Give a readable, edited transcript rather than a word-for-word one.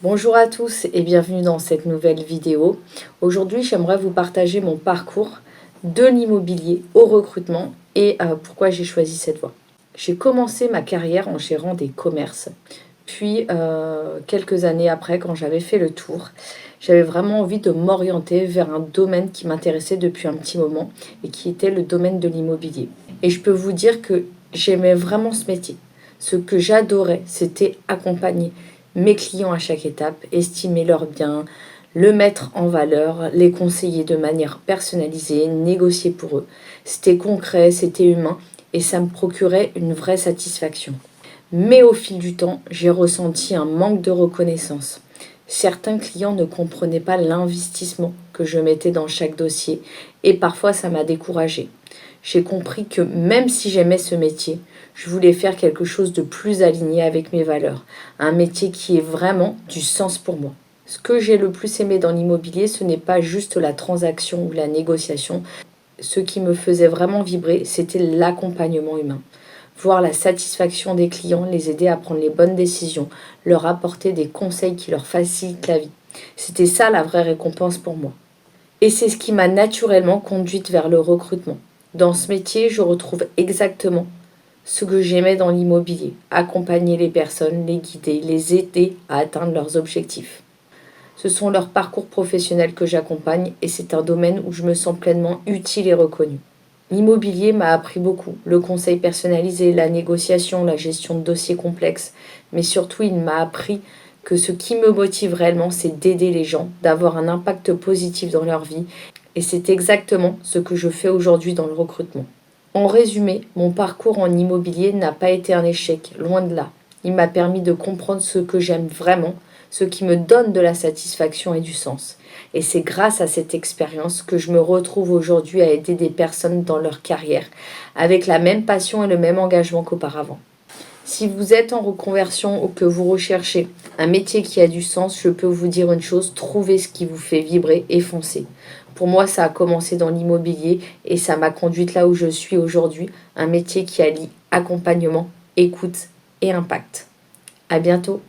Bonjour à tous et bienvenue dans cette nouvelle vidéo. Aujourd'hui, j'aimerais vous partager mon parcours de l'immobilier au recrutement et pourquoi j'ai choisi cette voie. J'ai commencé ma carrière en gérant des commerces. Puis, quelques années après, quand j'avais fait le tour, j'avais vraiment envie de m'orienter vers un domaine qui m'intéressait depuis un petit moment et qui était le domaine de l'immobilier. Et je peux vous dire que j'aimais vraiment ce métier. Ce que j'adorais, c'était accompagner mes clients à chaque étape, estimer leurs biens, le mettre en valeur, les conseiller de manière personnalisée, négocier pour eux. C'était concret, c'était humain et ça me procurait une vraie satisfaction. Mais au fil du temps, j'ai ressenti un manque de reconnaissance. Certains clients ne comprenaient pas l'investissement que je mettais dans chaque dossier et parfois ça m'a découragée. J'ai compris que même si j'aimais ce métier, je voulais faire quelque chose de plus aligné avec mes valeurs, un métier qui ait vraiment du sens pour moi. Ce que j'ai le plus aimé dans l'immobilier, ce n'est pas juste la transaction ou la négociation. Ce qui me faisait vraiment vibrer, c'était l'accompagnement humain. Voir la satisfaction des clients, les aider à prendre les bonnes décisions, leur apporter des conseils qui leur facilitent la vie. C'était ça la vraie récompense pour moi. Et c'est ce qui m'a naturellement conduite vers le recrutement. Dans ce métier, je retrouve exactement ce que j'aimais dans l'immobilier, accompagner les personnes, les guider, les aider à atteindre leurs objectifs. Ce sont leurs parcours professionnels que j'accompagne et c'est un domaine où je me sens pleinement utile et reconnue. L'immobilier m'a appris beaucoup, le conseil personnalisé, la négociation, la gestion de dossiers complexes, mais surtout il m'a appris que ce qui me motive réellement, c'est d'aider les gens, d'avoir un impact positif dans leur vie, et c'est exactement ce que je fais aujourd'hui dans le recrutement. En résumé, mon parcours en immobilier n'a pas été un échec, loin de là. Il m'a permis de comprendre ce que j'aime vraiment, ce qui me donne de la satisfaction et du sens. Et c'est grâce à cette expérience que je me retrouve aujourd'hui à aider des personnes dans leur carrière, avec la même passion et le même engagement qu'auparavant. Si vous êtes en reconversion ou que vous recherchez un métier qui a du sens, je peux vous dire une chose, trouvez ce qui vous fait vibrer et foncez. Pour moi, ça a commencé dans l'immobilier et ça m'a conduite là où je suis aujourd'hui, un métier qui allie accompagnement, écoute et impact. À bientôt.